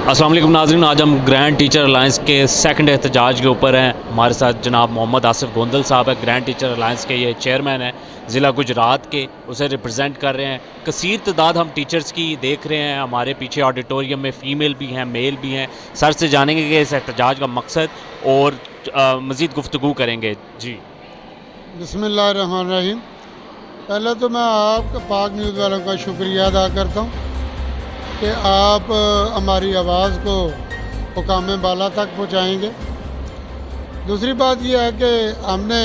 अस्सलाम वालेकुम नाज़रीन, आज हम ग्रैंड टीचर अलायंस के सेकंड एहतजाज के ऊपर हैं। हमारे साथ जनाब मोहम्मद आसिफ गोंदल साहब है, ग्रैंड टीचर अलायंस के ये चेयरमैन हैं ज़िला गुजरात के, उसे रिप्रेजेंट कर रहे हैं। कसीर तादाद हम टीचर्स की देख रहे हैं, हमारे पीछे ऑडिटोरियम में फ़ीमेल भी हैं, मेल भी हैं। सर से जानेंगे कि इस एहतजाज का मकसद और मज़ीद गुफ्तगू करेंगे। जी बिस्मिल्लाहिर्रहमानिर्रहीम। पहले तो मैं आपका पाक न्यूज़ वालों का शुक्रिया अदा करता हूँ कि आप हमारी आवाज़ को हुकाम बाला तक पहुँचाएँगे। दूसरी बात यह है कि हमने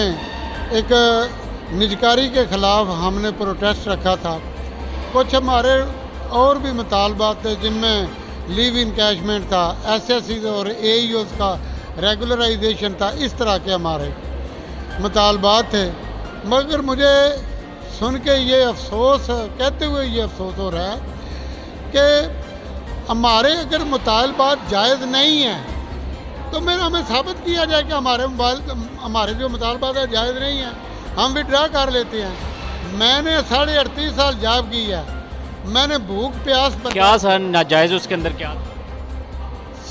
एक निजकारी के ख़िलाफ़ हमने प्रोटेस्ट रखा था। कुछ हमारे और भी मुतालबात थे जिनमें लीव इनकैशमेंट था, एसएससी और एईओज़ का रेगुलराइजेशन था। इस तरह के हमारे मुतालबात थे, मगर मुझे सुन के ये अफसोस कहते हुए ये अफसोस हो रहा है कि हमारे अगर मुतालबात जायज़ नहीं हैं तो मेरा हमें साबित किया जाए कि हमारे जो मुतालबात है जायज़ नहीं है, हम विड्रा कर लेते हैं। मैंने 38.5 साल जॉब की है, मैंने भूख प्यास पर क्या सर नाजायज़ उसके अंदर क्या?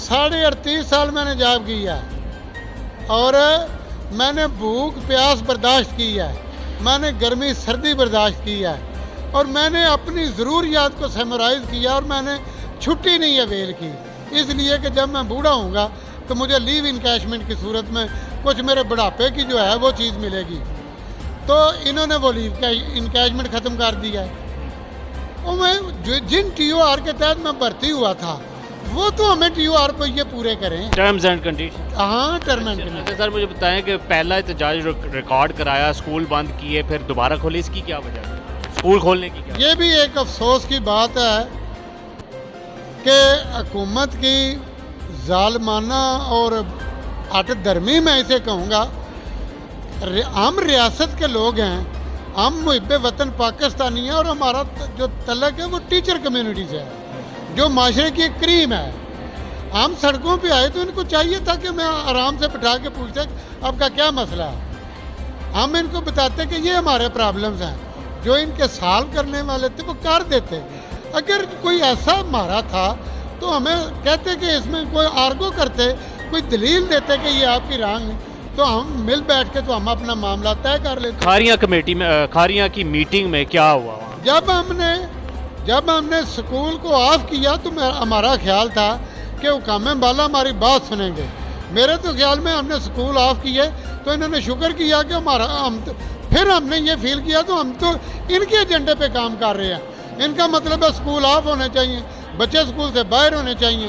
38.5 साल मैंने जॉब की है और मैंने भूख प्यास बर्दाश्त की है, मैंने गर्मी सर्दी बर्दाश्त की है और मैंने अपनी ज़रूरियात को समराइज़ किया और मैंने छुट्टी नहीं अवेल की, इसलिए कि जब मैं बूढ़ा होऊंगा तो मुझे लीव इनकैशमेंट की सूरत में कुछ मेरे बुढ़ापे की जो है वो चीज़ मिलेगी। तो इन्होंने वो लीव इनकैशमेंट ख़त्म कर दिया है। और मैं जिन TOR के तहत मैं भर्ती हुआ था वो तो हमें TOR पर ये पूरे करें, टर्म्स एंड कंडीशन। हाँ, टर्म एंड कंडीशन। अच्छा सर, मुझे बताएं कि पहला एहतजाज रिकॉर्ड कराया, स्कूल बंद किए, फिर दोबारा खोले, इसकी क्या वजह है? स्कूल खोलने की क्या? ये भी एक अफसोस की बात है कि हुकूमत की जालमाना और हट धर्मी मैं इसे कहूँगा। हम रियासत के लोग हैं, हम मुहिब वतन पाकिस्तानी हैं और हमारा जो तल्लक है वो टीचर कम्युनिटी से है जो माशरे की एक क्रीम है। हम सड़कों पे आए तो इनको चाहिए था कि मैं आराम से बिठा के पूछता आपका क्या मसला है। हम इनको बताते कि ये हमारे प्रॉब्लम्स हैं, जो इनके साल करने वाले थे वो कर देते। अगर कोई ऐसा हमारा था तो हमें कहते कि इसमें कोई आर्गो करते, कोई दलील देते कि ये आपकी रंग, तो हम मिल बैठ के तो हम अपना मामला तय कर लेते। खारियाँ कमेटी में, खारियाँ की मीटिंग में क्या हुआ वहाँ? जब हमने स्कूल को ऑफ किया तो हमारा ख्याल था कि हुकाम बाला हमारी बात सुनेंगे। मेरे तो ख्याल में हमने स्कूल ऑफ किए तो इन्होंने शुक्र किया कि फिर हमने ये फील किया तो हम तो इनके एजेंडे पे काम कर रहे हैं। इनका मतलब है स्कूल ऑफ होने चाहिए, बच्चे स्कूल से बाहर होने चाहिए,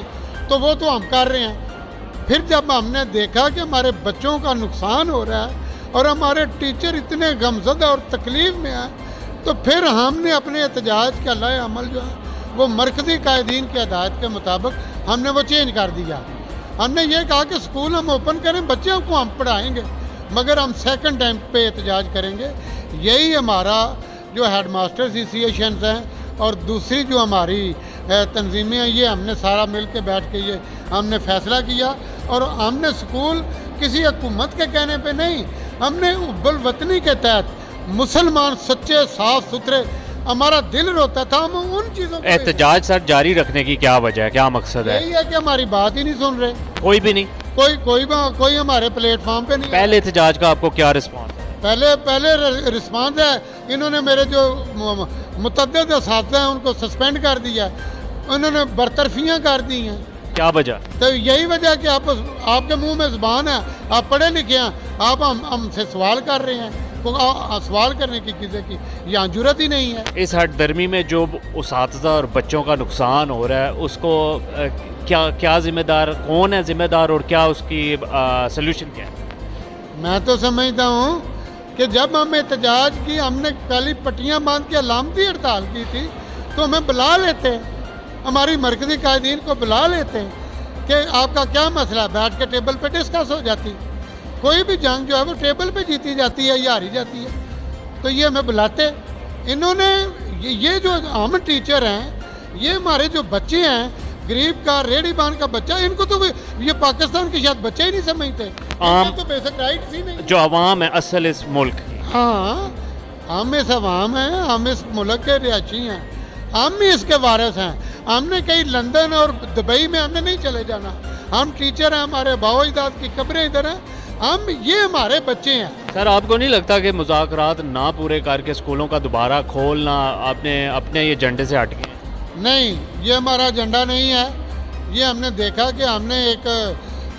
तो वो तो हम कर रहे हैं। फिर जब हमने देखा कि हमारे बच्चों का नुकसान हो रहा है और हमारे टीचर इतने गमज़दा और तकलीफ़ में हैं, तो फिर हमने अपने एहतजाज का लाए अमल जो है वो मरकज़ी कायदीन की हदायत के मुताबिक हमने वो चेंज कर दिया। हमने ये कहा कि स्कूल हम ओपन करें, बच्चों को हम पढ़ाएँगे, मगर हम सेकंड टाइम पे एहतजाज करेंगे। यही हमारा जो हेड मास्टर एसोसिएशन हैं और दूसरी जो हमारी तंजीमें हैं, ये हमने सारा मिल के बैठ के ये हमने फ़ैसला किया। और हमने स्कूल किसी हुकूमत के कहने पे नहीं, हमने हुब्बुल वतनी के तहत मुसलमान सच्चे साफ़ सुथरे, हमारा दिल रोता था, हम उन चीज़ों को। एहतजाज सर जारी रखने की क्या वजह है, क्या मकसद है? यही है कि हमारी बात ही नहीं सुन रहे, कोई भी नहीं, कोई हमारे प्लेटफॉर्म पे नहीं। पहले एहतजाज का आपको क्या रिस्पॉन्स है? पहले रिस्पांस है, इन्होंने मेरे जो मुतअद्दिद असातिज़ा हैं उनको सस्पेंड कर दिया, उन्होंने बरतरफियाँ कर दी हैं। क्या वजह? तो यही वजह कि आपके मुंह में ज़बान है, आप पढ़े लिखे हैं, आप हमसे सवाल कर रहे हैं, तो सवाल करने की किसी की यहाँ जुर्रत ही नहीं है। इस हट दर्मी में जो उसातिज़ा और बच्चों का नुकसान हो रहा है उसको क्या ज़िम्मेदार, कौन है ज़िम्मेदार और क्या उसकी सल्यूशन क्या है? मैं तो समझता हूँ कि जब हम एहतजाज की, हमने काली पट्टियाँ बांध के अलामती हड़ताल की थी तो हमें बुला लेते, हमारी मरकज़ी कायदीन को बुला लेते कि आपका क्या मसला है, बैठ के टेबल पे डिस्कस हो जाती। कोई भी जंग जो है वो टेबल पे जीती जाती है या हारी जाती है, तो ये हमें बुलाते। इन्होंने ये जो हम टीचर हैं, ये हमारे जो बच्चे हैं, गरीब का रेहड़ीबान का बच्चा, इनको तो ये पाकिस्तान के शायद बच्चे ही नहीं समझते, तो बेसिक राइट्स ही नहीं। जो अवाम है असल इस मुल्क की, हाँ, हम इस अवाम हैं, हम इस मुल्क के रिहायशी हैं, हम ही इसके वारिस हैं। हमने कहीं लंदन और दुबई में हमने नहीं चले जाना। हम टीचर हैं, हमारे बाओ अजदाद की कब्रें इधर हैं, हम ये हमारे बच्चे हैं। सर आपको नहीं लगता कि मुज़ाकरात ना पूरे करके स्कूलों का दोबारा खोलना आपने अपने ये एजेंडे से हट गए? नहीं, ये हमारा एजेंडा नहीं है। ये हमने देखा कि हमने एक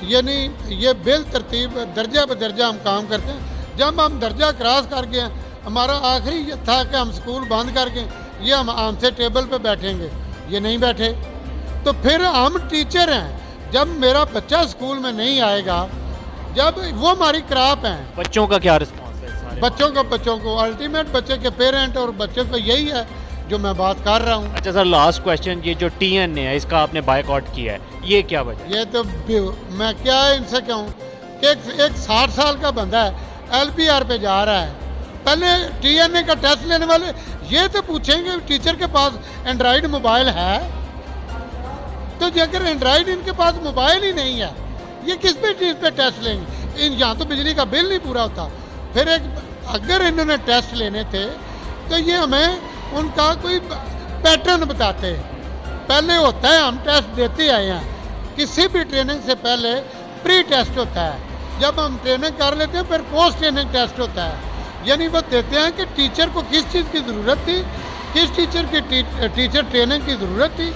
ये बिल तरतीब दर्जा ब दर्जा हम काम करते हैं। जब हम दर्जा क्रॉस कर गए, हमारा आखिरी ये था कि हम स्कूल बंद करके ये हम आम से टेबल पे बैठेंगे, ये नहीं बैठे। तो फिर हम टीचर हैं, जब मेरा बच्चा स्कूल में नहीं आएगा, जब वो हमारी क्रॉप हैं। बच्चों का क्या रिस्पॉन्स है सारे? बच्चों को अल्टीमेट बच्चे के पेरेंट और बच्चे को यही है जो मैं बात कर रहा हूँ। अच्छा सर, लास्ट क्वेश्चन, ये जो TN है इसका आपने बायकॉट किया है, ये क्या वजह? ये तो मैं क्या इनसे कहूँ कि एक 60 साल का बंदा है LPR पे जा रहा है, पहले TNA का टेस्ट लेने वाले ये तो पूछेंगे टीचर के पास एंड्रॉयड मोबाइल है? तो अगर एंड्रॉयड इनके पास मोबाइल ही नहीं है, ये किस पे चीज़ पे टेस्ट लेंगे? यहाँ तो बिजली का बिल नहीं पूरा होता। फिर अगर इन्होंने टेस्ट लेने थे तो ये हमें उनका कोई पैटर्न बताते। पहले होता है, हम टेस्ट देते आए हैं, किसी भी ट्रेनिंग से पहले प्री टेस्ट होता है, जब हम ट्रेनिंग कर लेते हैं फिर पोस्ट ट्रेनिंग टेस्ट होता है। यानी वो देते हैं कि टीचर को किस चीज़ की ज़रूरत थी, किस टीचर की टीचर ट्रेनिंग की ज़रूरत थी,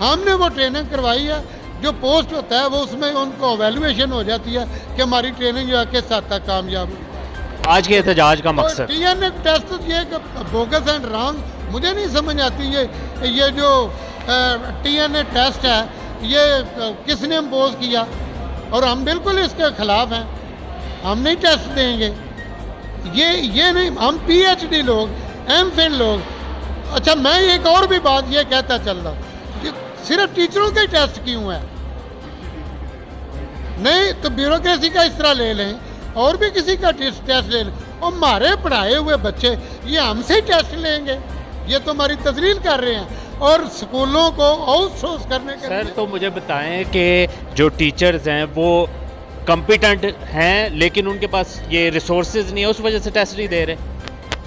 हमने वो ट्रेनिंग करवाई है। जो पोस्ट होता है वो उसमें उनको एवेल्युएशन हो जाती है कि हमारी ट्रेनिंग जो है किस हद तक कामयाब हुई। आज के एहतजाज का मकसद? TNA टेस्ट ये बोगस एंड रॉन्ग मुझे नहीं समझ आती। ये जो TNA टेस्ट है ये किसने इम्पोज किया, और हम बिल्कुल इसके खिलाफ हैं। हम नहीं टेस्ट देंगे, ये नहीं। हम PhD लोग, MPhil लोग। अच्छा, मैं एक और भी बात ये कहता चल रहा हूँ, सिर्फ टीचरों के टेस्ट क्यों है? नहीं तो ब्यूरोक्रेसी का इस तरह ले लें, और भी किसी का टेस्ट ले लें, और हमारे पढ़ाए हुए बच्चे ये हमसे ही टेस्ट लेंगे, ये तो हमारी तजलील कर रहे हैं। और स्कूलों को आउटसोर्स करने के सर तो मुझे बताएं कि जो टीचर्स हैं वो कॉम्पिटेंट हैं, लेकिन उनके पास ये रिसोर्सेज नहीं है, उस वजह से टेस्ट नहीं दे रहे।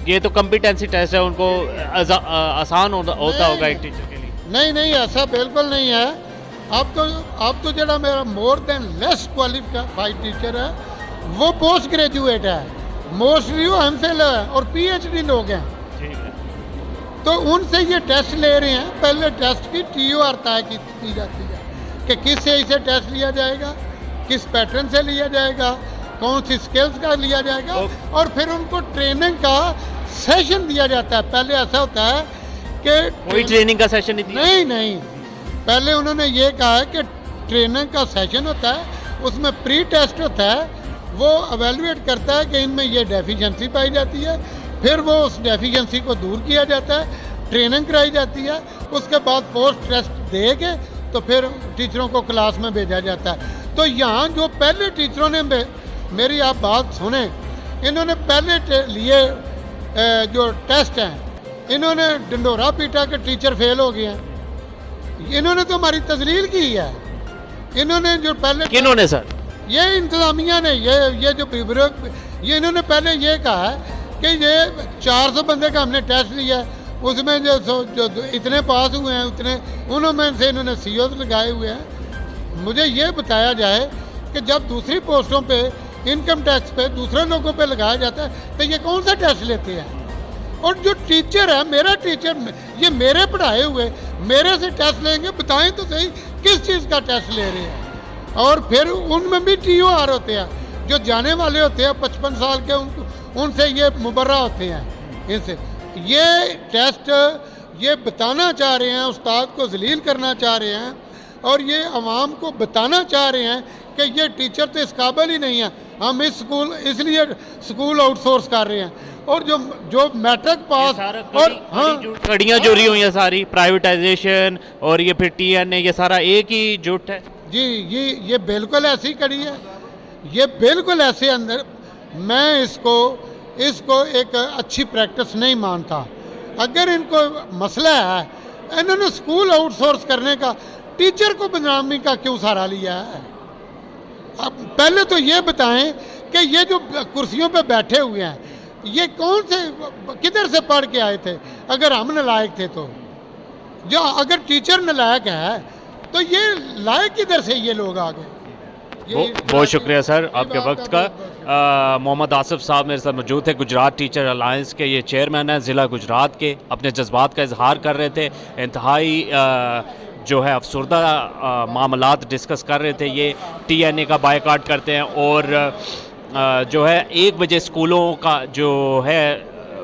ये तो कॉम्पिटेंसी टेस्ट है, उनको आसान होता होगा एक टीचर के लिए। नहीं, ऐसा बिल्कुल नहीं है। अब तो जरा मेरा more than less qualified teacher है, वो पोस्ट ग्रेजुएट है, मोस्टली वो MPhil है और PhD लोग हैं। ठीक है, तो उनसे ये टेस्ट ले रहे हैं। पहले टेस्ट की TOR तय की जाती है कि किस से इसे टेस्ट लिया जाएगा, किस पैटर्न से लिया जाएगा, कौन सी स्किल्स का लिया जाएगा, और फिर उनको ट्रेनिंग का सेशन दिया जाता है। पहले ऐसा होता है कि कोई ट्रेनिंग का सेशन नहीं, पहले उन्होंने ये कहा है कि ट्रेनिंग का सेशन होता है, उसमें प्री टेस्ट होता है, वो एवेल्युएट करता है कि इनमें ये डेफिशिएंसी पाई जाती है, फिर वो उस डेफिशिएंसी को दूर किया जाता है, ट्रेनिंग कराई जाती है, उसके बाद पोस्ट टेस्ट दे के तो फिर टीचरों को क्लास में भेजा जाता है। तो यहाँ जो पहले टीचरों ने मेरी आप बात सुने, इन्होंने पहले लिए जो टेस्ट हैं, इन्होंने डंडोरा पीटा के टीचर फेल हो गए हैं। इन्होंने तो हमारी तजलील की है। इन्होंने जो पहले किन्होंने सर? ये इंतज़ामिया ने ये जो ये इन्होंने पहले ये कहा है कि ये 400 बंदे का हमने टेस्ट लिया, उसमें जो इतने पास हुए हैं उतने उनमें से इन्होंने COs लगाए हुए हैं। मुझे ये बताया जाए कि जब दूसरी पोस्टों पे इनकम टैक्स पे दूसरे लोगों पे लगाया जाता है तो ये कौन सा टेस्ट लेते हैं? और जो टीचर है, मेरा टीचर, ये मेरे पढ़ाए हुए मेरे से टेस्ट लेंगे, बताएं तो सही किस चीज़ का टेस्ट ले रहे हैं। और फिर उनमें भी TOR होते हैं, जो जाने वाले होते हैं 55 साल के, उनसे ये मुबर्रा होते हैं। इनसे ये टेस्ट ये बताना चाह रहे हैं, उस्ताद को जलील करना चाह रहे हैं, और ये अवाम को बताना चाह रहे हैं कि ये टीचर तो इस काबिल ही नहीं है, हम इसलिए स्कूल आउटसोर्स कर रहे हैं। और जो मैट्रिक पास और कड़ियाँ जोड़ी हुई हैं सारी, प्राइवेटाइजेशन और ये फिर TNA, ये सारा एक ही जुट है जी। ये बिल्कुल ऐसी कड़ी है, ये बिल्कुल ऐसे अंदर मैं इसको एक अच्छी प्रैक्टिस नहीं मानता। अगर इनको मसला है, इन्होंने स्कूल आउटसोर्स करने का, टीचर को बदनामी का क्यों सहारा लिया है? अब पहले तो ये बताएं कि ये जो कुर्सियों पे बैठे हुए हैं, ये कौन से किधर से पढ़ के आए थे? अगर हम नालायक थे तो जो अगर टीचर नलायक है तो ये लायक किधर से ये लोग आ गए। बहुत शुक्रिया सर आपके वक्त का। मोहम्मद आसिफ साहब मेरे साथ मौजूद थे, गुजरात टीचर अलायंस के ये चेयरमैन हैं ज़िला गुजरात के। अपने जज्बात का इजहार कर रहे थे, इंतहाई जो है अफसरदा मामलात डिस्कस कर रहे थे। ये TNA का बायकाट करते हैं और जो है 1 बजे स्कूलों का जो है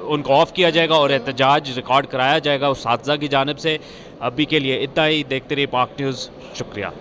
उनको ऑफ़ किया जाएगा और एहतजाज रिकॉर्ड कराया जाएगा उस साथी की जानिब से। अभी के लिए इतना ही, देखते रहिए पाक न्यूज़। शुक्रिया।